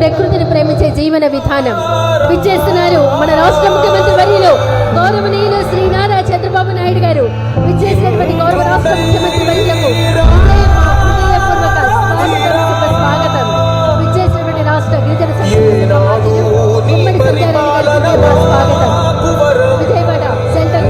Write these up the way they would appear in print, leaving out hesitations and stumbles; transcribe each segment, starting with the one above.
ప్రకృతిని ప్రేమించే జీవన విధానం విచ్చేస్తున్నారు మన రాష్ట్ర ముఖ్యమంత్రి వర్యులు గౌరవనీయులు శ్రీ నారా చంద్రబాబు నాయుడు గారు. విచ్చేసినటువంటి గౌరవ రాష్ట్ర ముఖ్యమంత్రి వర్యులకు హృదయపూర్వక స్వాగతం. విచ్చేసినటువంటి రాష్ట్ర గిరిజన ఉమ్మడి సంచారానికి స్వాగతం. విజయవాడ సెంట్రల్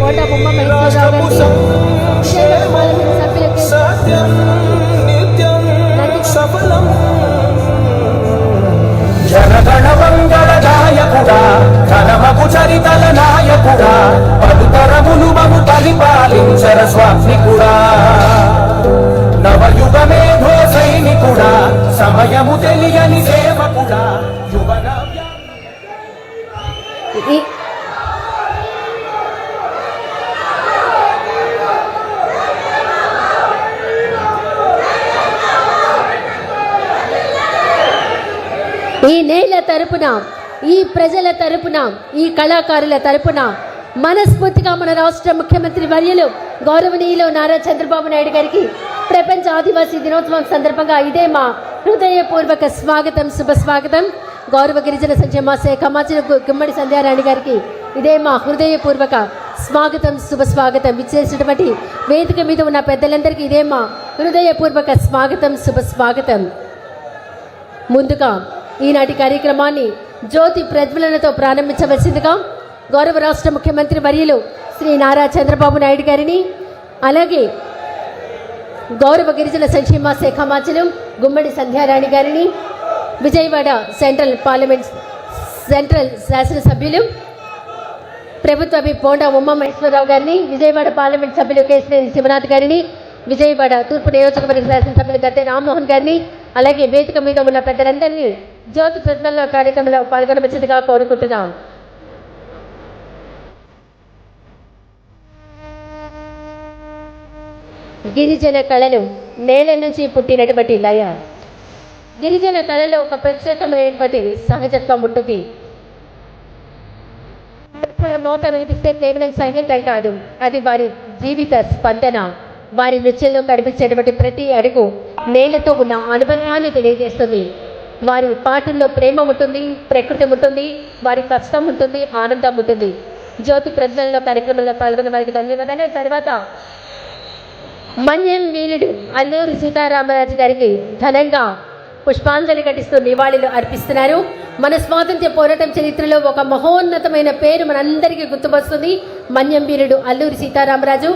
కోట బొమ్మ మహేశ్వరరావు గారికి, విజయవాడ పార్లమెంట్ సభ్యులకి, జనగణ మంగళ నాయకుడా ఘనమగు చరితల నాయకుడా పలుతరములు మము పరిపాలించర స్వామికుడా నవయుగమేధో సైనికుడా సమయము తెలియని సేవకుడా యువన ఈ నేల తరపున, ఈ ప్రజల తరపున, ఈ కళాకారుల తరపున మనస్ఫూర్తిగా మన రాష్ట్ర ముఖ్యమంత్రి వర్యులు గౌరవనీయులు నారా చంద్రబాబు నాయుడు గారికి ప్రపంచ ఆదివాసీ దినోత్సవం సందర్భంగా ఇదే మా హృదయపూర్వక స్వాగతం, శుభస్వాగతం. గౌరవ గిరిజన సంక్షేమ శాఖ మంత్రి గుమ్మడి సంధ్యారాణి గారికి ఇదే మా హృదయపూర్వక స్వాగతం, శుభస్వాగతం. విచ్చేసినటువంటి వేదిక మీద ఉన్న పెద్దలందరికీ ఇదే మా హృదయపూర్వక స్వాగతం, శుభస్వాగతం. ముందుగా ఈనాటి కార్యక్రమాన్ని జ్యోతి ప్రజ్వలనతో ప్రారంభించవలసిందిగా గౌరవ రాష్ట్ర ముఖ్యమంత్రి వర్యులు శ్రీ నారా చంద్రబాబు నాయుడు గారిని, అలాగే గౌరవ గిరిజన సంక్షేమ శాఖ మంత్రులు గుమ్మడి సంధ్యారాణి గారిని, విజయవాడ సెంట్రల్ శాసనసభ్యులు ప్రభుత్వ బోండా ఉమా మహేశ్వరరావు గారిని, విజయవాడ పార్లమెంట్ సభ్యులు కేశినేని శివనాథ్ గారిని, విజయవాడ తూర్పు నియోజకవర్గ శాసనసభ్యులు గద్దె రామ్మోహన్ గారిని, అలాగే వేదిక మీద ఉన్న పెద్దలందరినీ జ్యోతి ప్రజ్వలన కార్యక్రమంలో పాల్గొనవలసిందిగా కోరుకుంటున్నాం. గిరిజన కళలు నేల నుంచి పుట్టినటువంటి లయ. గిరిజన కళలో ఒక ప్రత్యేకమైనటువంటి సహజత్వం ఉంటుంది. నోట వినిపిస్తే కేవలం సంగీతం కాదు, అది వారి జీవిత స్పందన. వారి నృత్యంలో కనిపించేటువంటి ప్రతి అడుగు నేలతో ఉన్న అనుభవాన్ని తెలియజేస్తుంది. వారి పాటల్లో ప్రేమ ఉంటుంది, ప్రకృతి ఉంటుంది, వారి కష్టం ఉంటుంది, ఆనందం ఉంటుంది. జ్యోతి ప్రజ్వలన కార్యక్రమంలో పాల్గొన్న వారికి ధన్యవాదాలు. తర్వాత మన్యం వీరుడు అల్లూరి సీతారామరాజు గారికి ఘనంగా పుష్పాంజలి ఘటిస్తూ నివాళులు అర్పిస్తున్నారు. మన స్వాతంత్ర్య పోరాటం చరిత్రలో ఒక మహోన్నతమైన పేరు మనందరికీ గుర్తుకొస్తుంది. మన్యం వీరుడు అల్లూరి సీతారామరాజు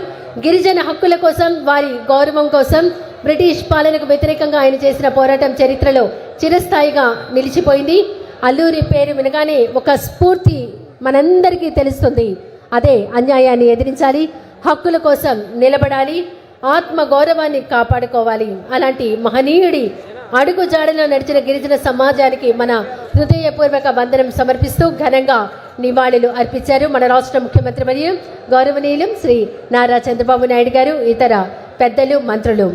గిరిజన హక్కుల కోసం, వారి గౌరవం కోసం బ్రిటిష్ పాలనకు వ్యతిరేకంగా ఆయన చేసిన పోరాటం చరిత్రలో చిరస్థాయిగా నిలిచిపోయింది. అల్లూరి పేరు వినగానే ఒక స్ఫూర్తి మనందరికీ తెలుస్తుంది. అదే అన్యాయాన్ని ఎదిరించాలి, హక్కుల కోసం నిలబడాలి, ఆత్మ గౌరవాన్ని కాపాడుకోవాలి. అలాంటి మహనీయుడి అడుగు జాడలో నడిచిన గిరిజన సమాజానికి మన హృదయపూర్వక వందనం సమర్పిస్తూ ఘనంగా నివాళులు అర్పించారు మన రాష్ట్ర ముఖ్యమంత్రి మరియు గౌరవనీయులు శ్రీ నారా చంద్రబాబు నాయుడు గారు, ఇతర పెద్దలు, మంత్రులు.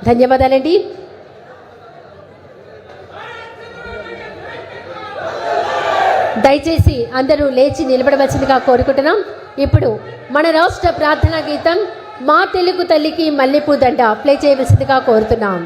ధన్యవాదాలండి. దయచేసి అందరూ లేచి నిలబడవలసిందిగా కోరుకుంటున్నాం. ఇప్పుడు మన రాష్ట్ర ప్రార్థనా గీతం మా తెలుగు తల్లికి మల్లెపూ దండ ప్లే చేయవలసిందిగా కోరుతున్నాం.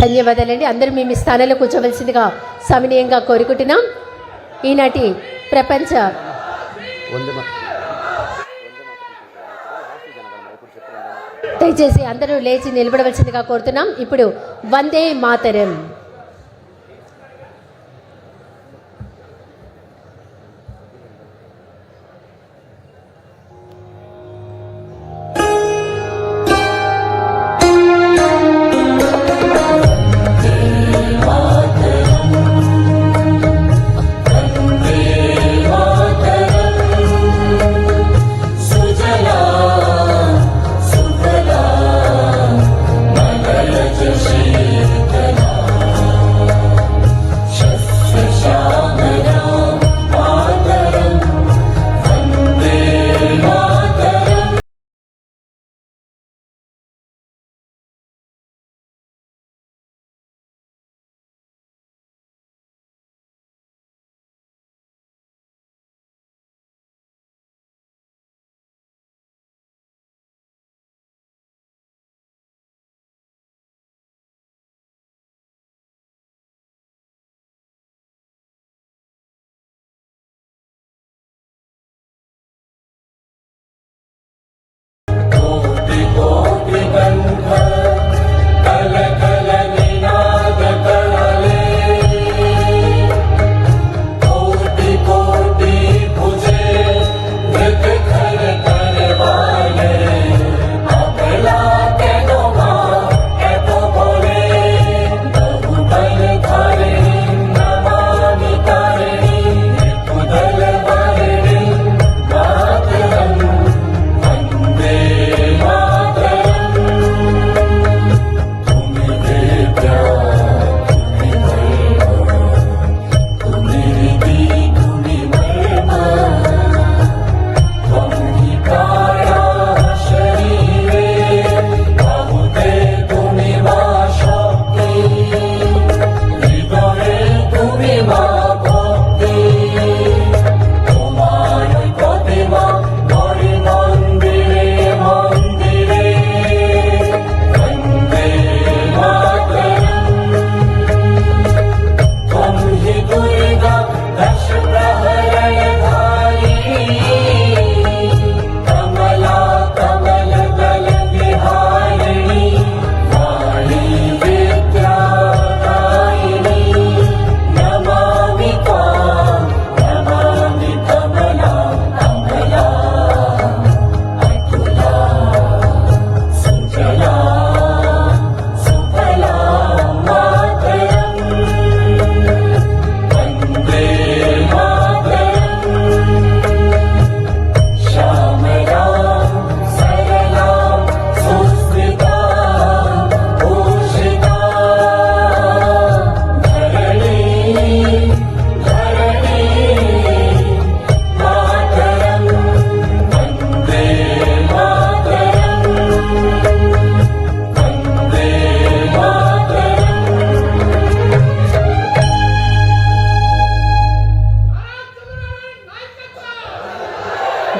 ధన్యవాదాలండి. అందరూ మీ స్థానంలో కూర్చోవలసిందిగా సవినయంగా కోరుకుంటున్నాం. ఈనాటి ప్రపంచ దయచేసి అందరూ లేచి నిలబడవలసిందిగా కోరుతున్నాం. ఇప్పుడు వందే మాతరం.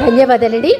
ధన్యవాదాలండి.